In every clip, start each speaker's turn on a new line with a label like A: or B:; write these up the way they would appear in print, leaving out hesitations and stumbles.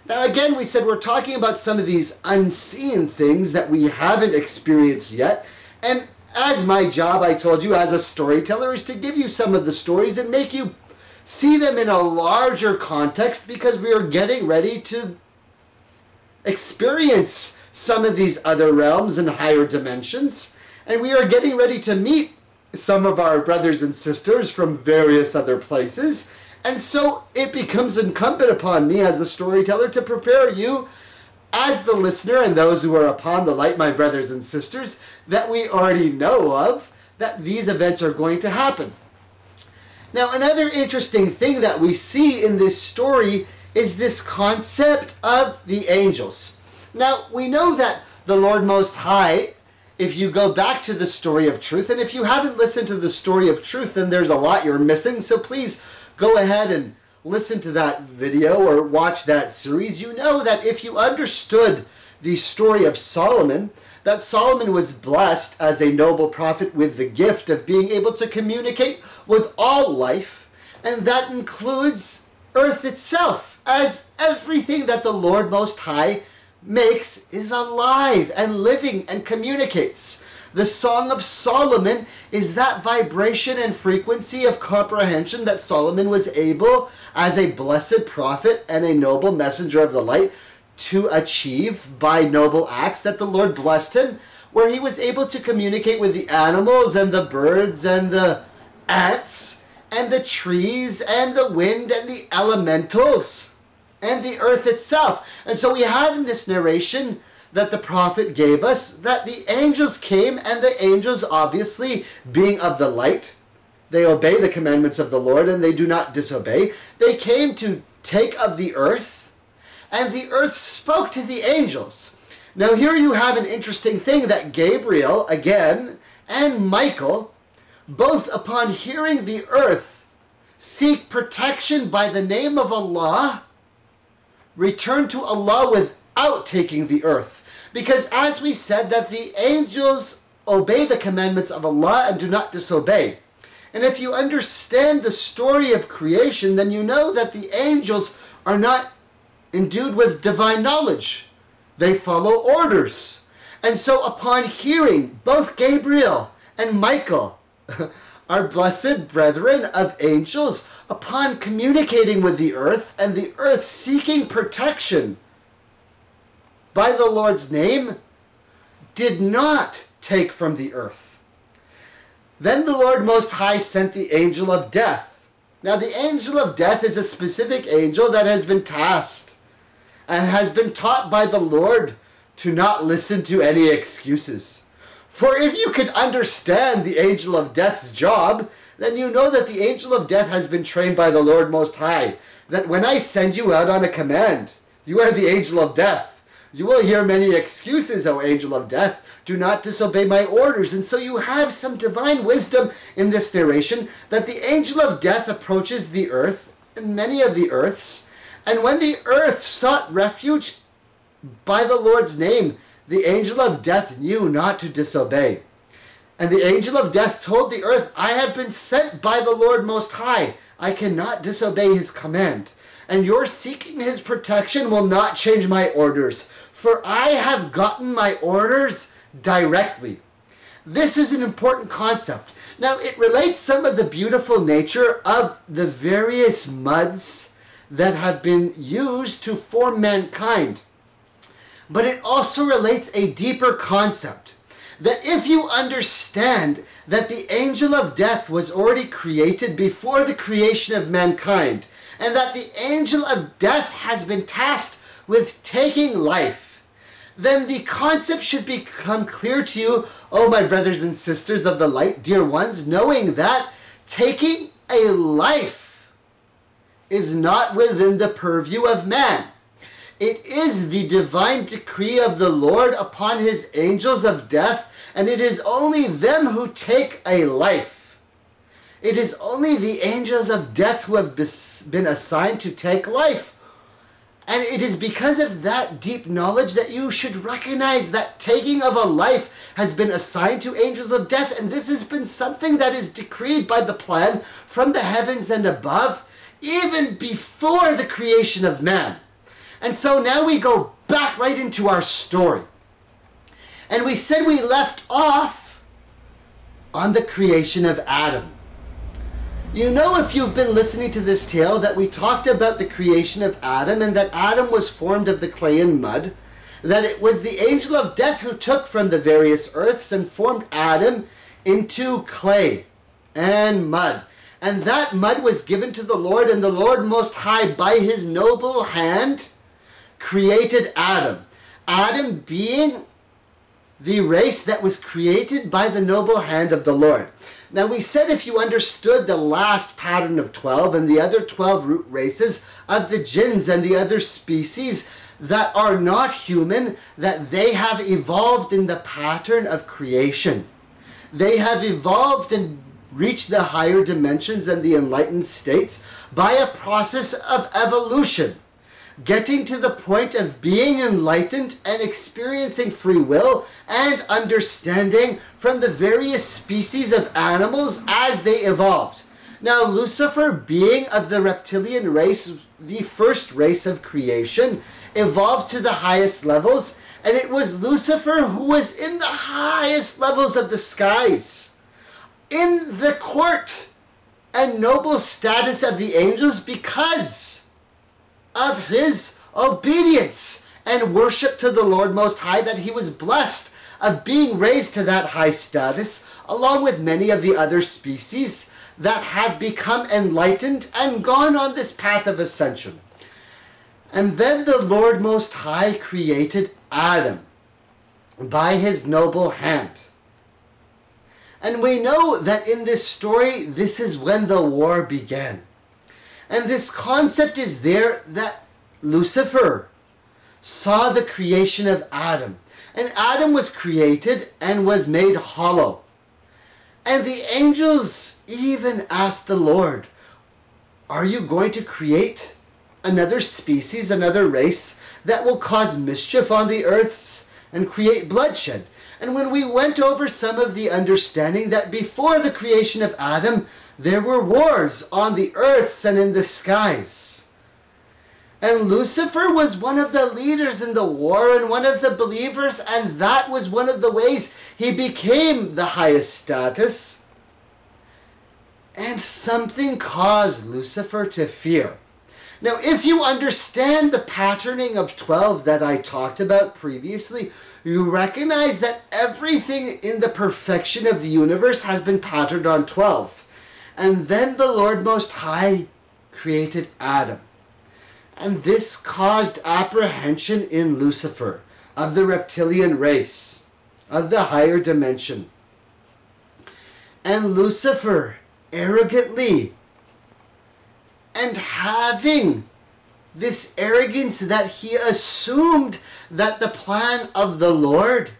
A: Now again, we said we're talking about some of these unseen things that we haven't experienced yet. And as my job, I told you, as a storyteller, is to give you some of the stories and make you see them in a larger context, because we are getting ready to experience some of these other realms and higher dimensions. And we are getting ready to meet some of our brothers and sisters from various other places. And so it becomes incumbent upon me as the storyteller to prepare you as the listener and those who are upon the light, my brothers and sisters, that we already know of, that these events are going to happen. Now, another interesting thing that we see in this story is this concept of the angels. Now, we know that the Lord Most High, if you go back to the story of truth, and if you haven't listened to the story of truth, then there's a lot you're missing, so please go ahead and listen to that video or watch that series. You know that if you understood the story of Solomon, that Solomon was blessed as a noble prophet with the gift of being able to communicate with all life, and that includes earth itself, as everything that the Lord Most High makes is alive and living and communicates. The Song of Solomon is that vibration and frequency of comprehension that Solomon was able, as a blessed prophet and a noble messenger of the light, to achieve by noble acts that the Lord blessed him, where he was able to communicate with the animals and the birds and the ants and the trees and the wind and the elementals and the earth itself. And so we have in this narration that the prophet gave us that the angels came, and the angels, obviously being of the light, they obey the commandments of the Lord and they do not disobey. They came to take of the earth, and the earth spoke to the angels. Now here you have an interesting thing, that Gabriel, again, and Michael, both upon hearing the earth seek protection by the name of Allah, return to Allah without taking the earth. Because as we said, that the angels obey the commandments of Allah and do not disobey. And if you understand the story of creation, then you know that the angels are not endued with divine knowledge. They follow orders. And so upon hearing both Gabriel and Michael, our blessed brethren of angels, upon communicating with the earth, and the earth seeking protection by the Lord's name, did not take from the earth. Then the Lord Most High sent the angel of death. Now the angel of death is a specific angel that has been tasked and has been taught by the Lord to not listen to any excuses. For if you could understand the angel of death's job, then you know that the angel of death has been trained by the Lord Most High, that when I send you out on a command, you are the angel of death. You will hear many excuses, O angel of death. Do not disobey my orders. And so you have some divine wisdom in this narration, that the angel of death approaches the earth, and many of the earths, and when the earth sought refuge by the Lord's name, the angel of death knew not to disobey. And the angel of death told the earth, I have been sent by the Lord Most High. I cannot disobey his command. And your seeking his protection will not change my orders, for I have gotten my orders directly. This is an important concept. Now, it relates some of the beautiful nature of the various muds that have been used to form mankind. But it also relates a deeper concept, that if you understand that the angel of death was already created before the creation of mankind, and that the angel of death has been tasked with taking life, then the concept should become clear to you, oh my brothers and sisters of the light, dear ones, knowing that taking a life is not within the purview of man. It is the divine decree of the Lord upon his angels of death, and it is only them who take a life. It is only the angels of death who have been assigned to take life. And it is because of that deep knowledge that you should recognize that taking of a life has been assigned to angels of death, and this has been something that is decreed by the plan from the heavens and above, even before the creation of man. And so now we go back right into our story. And we said we left off on the creation of Adam. You know, if you've been listening to this tale, that we talked about the creation of Adam, and that Adam was formed of the clay and mud, that it was the angel of death who took from the various earths and formed Adam into clay and mud. And that mud was given to the Lord, and the Lord Most High, by his noble hand, created Adam. Adam being the race that was created by the noble hand of the Lord. Now we said if you understood the last pattern of 12 and the other 12 root races of the jinns and the other species that are not human, that they have evolved in the pattern of creation. They have evolved and reached the higher dimensions and the enlightened states by a process of evolution, getting to the point of being enlightened and experiencing free will and understanding from the various species of animals as they evolved. Now, Lucifer, being of the reptilian race, the first race of creation, evolved to the highest levels, and it was Lucifer who was in the highest levels of the skies, in the court and noble status of the angels, because of his obedience and worship to the Lord Most High, that he was blessed of being raised to that high status, along with many of the other species that have become enlightened and gone on this path of ascension. And then the Lord Most High created Adam by his noble hand. And we know that in this story, this is when the war began. And this concept is there that Lucifer saw the creation of Adam. And Adam was created and was made hollow. And the angels even asked the Lord, are you going to create another species, another race that will cause mischief on the earths and create bloodshed? And when we went over some of the understanding that before the creation of Adam, there were wars on the earths and in the skies. And Lucifer was one of the leaders in the war and one of the believers, and that was one of the ways he became the highest status. And something caused Lucifer to fear. Now, if you understand the patterning of 12 that I talked about previously, you recognize that everything in the perfection of the universe has been patterned on 12. And then the Lord Most High created Adam. And this caused apprehension in Lucifer, of the reptilian race, of the higher dimension. And Lucifer, arrogantly, and having this arrogance that he assumed that the plan of the Lord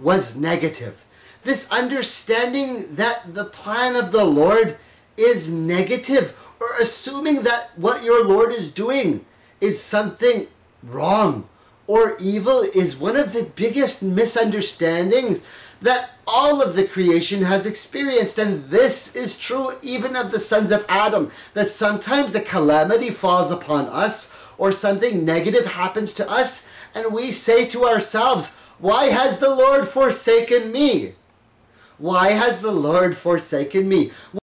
A: was negative. This understanding that the plan of the Lord is negative, or assuming that what your Lord is doing is something wrong or evil, is one of the biggest misunderstandings that all of the creation has experienced. And this is true even of the sons of Adam, that sometimes a calamity falls upon us or something negative happens to us, and we say to ourselves, why has the Lord forsaken me? Why has the Lord forsaken me?